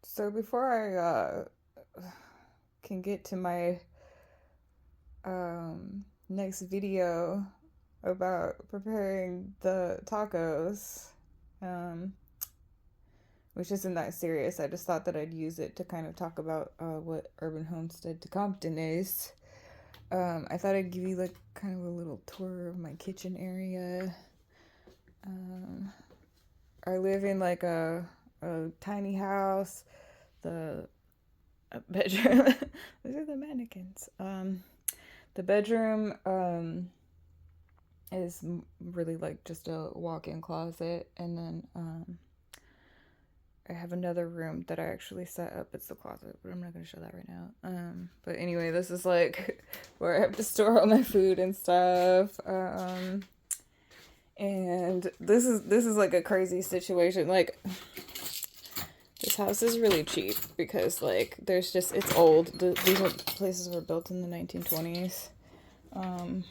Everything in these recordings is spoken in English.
So before can get to my next video about preparing the tacos, um, which isn't that serious, I just thought that I'd use it to kind of talk about what Urban Homestead to Compton is. I thought I'd give you like kind of a little tour of my kitchen area. Um, I live in like a tiny house. The bedroom. These are the mannequins. The bedroom is really like just a walk-in closet, and then I have another room that I actually set up. It's the closet, but I'm not gonna show that right now. But anyway, this is like where I have to store all my food and stuff. And this is like a crazy situation. Like this house is really cheap because like there's just it's old. These places were built in the 1920s. Um,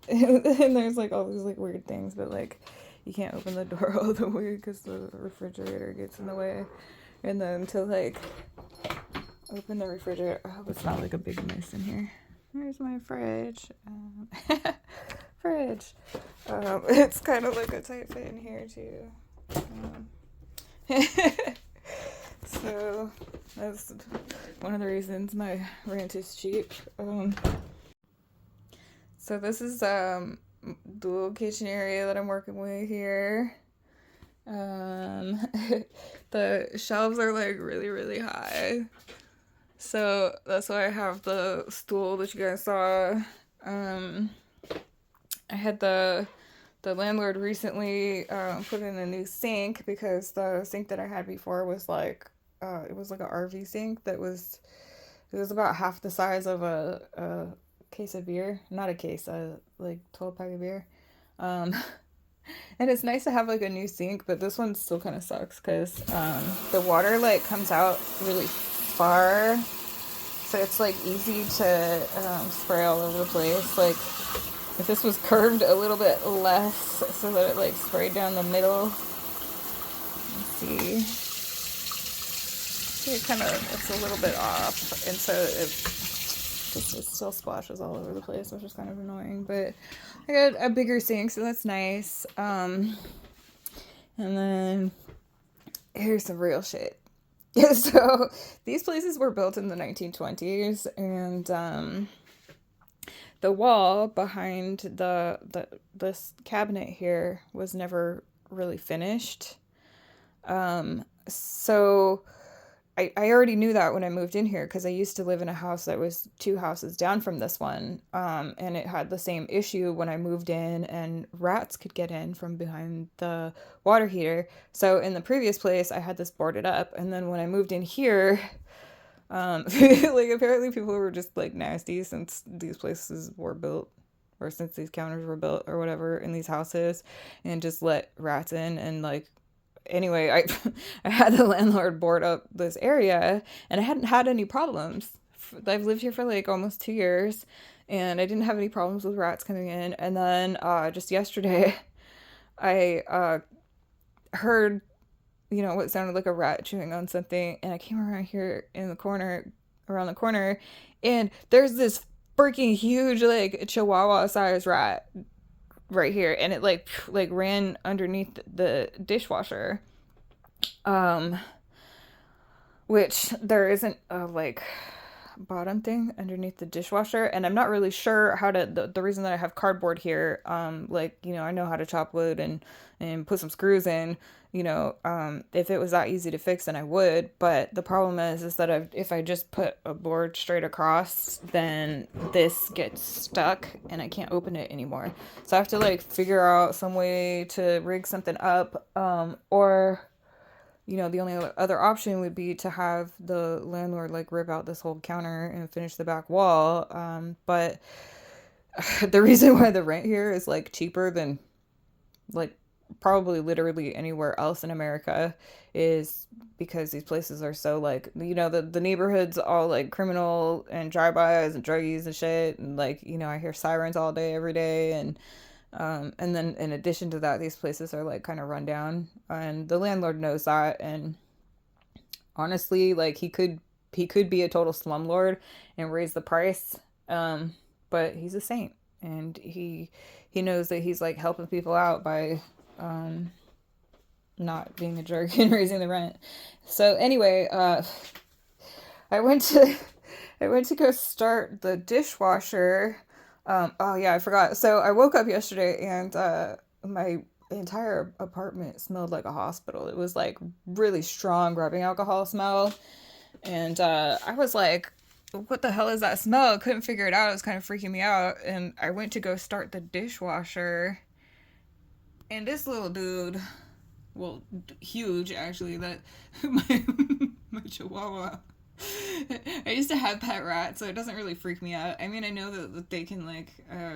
and there's like all these like weird things, but like you can't open the door all the way because the refrigerator gets in the way. And then to like open the refrigerator, I hope it's not like a big mess in here. There's my fridge. Fridge. It's kind of like a tight fit in here too. So that's one of the reasons my rent is cheap. So this is the little kitchen area that I'm working with here. Um, the shelves are like really really high, so that's why I have the stool that you guys saw. Um, I had the landlord recently put in a new sink because the sink that I had before was like it was like an RV sink that was it was about half the size of a case of beer, not a case, a like 12 pack of beer. Um, and it's nice to have like a new sink, but this one still kind of sucks because the water like comes out really far, so it's like easy to spray all over the place. Like if this was curved a little bit less so that it like sprayed down the middle. Let's see. See, it kind of it's a little bit off, and so it still splashes all over the place, which is kind of annoying. But I got a bigger sink, so that's nice. And then here's some real shit. So these places were built in the 1920s, and the wall behind the this cabinet here was never really finished. So I already knew that when I moved in here because I used to live in a house that was two houses down from this one. And it had the same issue when I moved in, and rats could get in from behind the water heater. So in the previous place, I had this boarded up. And then when I moved in here, like apparently people were just like nasty since these places were built or since these counters were built or whatever in these houses and just let rats in and like anyway, I had the landlord board up this area, and I hadn't had any problems. I've lived here for like almost 2 years, and I didn't have any problems with rats coming in. And then just yesterday, I heard what sounded like a rat chewing on something, and I came around here in the corner, around the corner, and there's this freaking huge like Chihuahua sized rat right here, and it like ran underneath the dishwasher. Um, which there isn't a like bottom thing underneath the dishwasher, and I'm not really sure how to the reason that I have cardboard here, like I know how to chop wood and put some screws in. If it was that easy to fix, then I would. But the problem is that if I just put a board straight across, then this gets stuck and I can't open it anymore. So I have to like figure out some way to rig something up, or the only other option would be to have the landlord like rip out this whole counter and finish the back wall. But the reason why the rent here is like cheaper than like probably literally anywhere else in America is because these places are so like the neighborhood's all like criminal and drive-bys and druggies and shit, and like I hear sirens all day every day, and then in addition to that, these places are like kind of run down, and the landlord knows that. And Honestly, like he could be a total slumlord and raise the price. But he's a saint, and he knows that he's like helping people out by um not being a jerk and raising the rent. So anyway, I went to I went to go start the dishwasher. Oh yeah, I forgot. So I woke up yesterday and my entire apartment smelled like a hospital. It was like really strong rubbing alcohol smell, and I was like, "What the hell is that smell?" I couldn't figure it out. It was kind of freaking me out, and I went to go start the dishwasher, and this little dude, well, huge actually, that my Chihuahua. I used to have pet rats, so it doesn't really freak me out. I mean, I know that they can like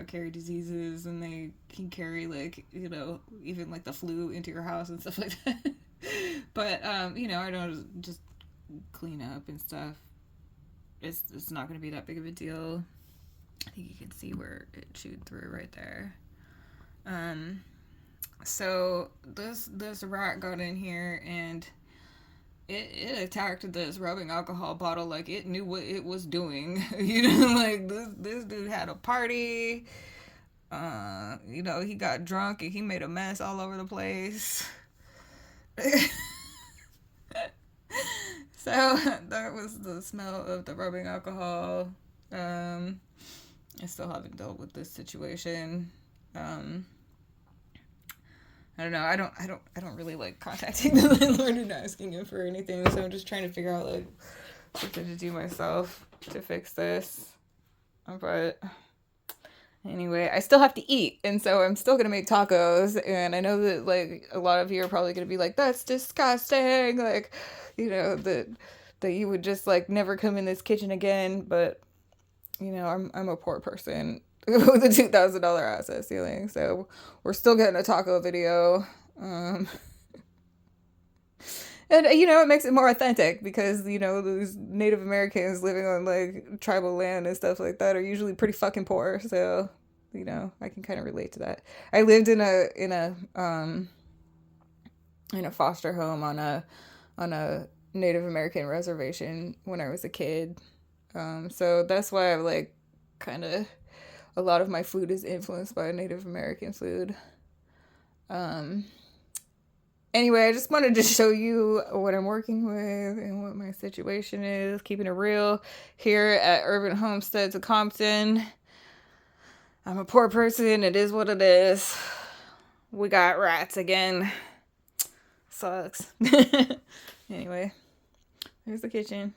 carry diseases, and they can carry like even like the flu into your house and stuff like that. But I don't just clean up and stuff. It's not going to be that big of a deal. I think you can see where it chewed through right there. Um, so this rat got in here and it attacked this rubbing alcohol bottle like it knew what it was doing. Like this dude had a party. He got drunk and he made a mess all over the place. So that was the smell of the rubbing alcohol. I still haven't dealt with this situation. Um, I don't know. I don't really like contacting the landlord and asking him for anything. So I'm just trying to figure out like something to do myself to fix this. But anyway, I still have to eat, and so I'm still gonna make tacos. And I know that like a lot of you are probably gonna be like, "That's disgusting!" Like, that you would just like never come in this kitchen again. But I'm a poor person with a $2,000 asset ceiling, so we're still getting a taco video. Um, and it makes it more authentic because those Native Americans living on like tribal land and stuff like that are usually pretty fucking poor. So I can kind of relate to that. I lived in a foster home on a Native American reservation when I was a kid. So that's why I like kind of a lot of my food is influenced by Native American food. Um, anyway, I just wanted to show you what I'm working with and what my situation is, keeping it real here at Urban Homesteads of Compton. I'm a poor person. It is what it is. We got rats again. Sucks. Anyway, here's the kitchen.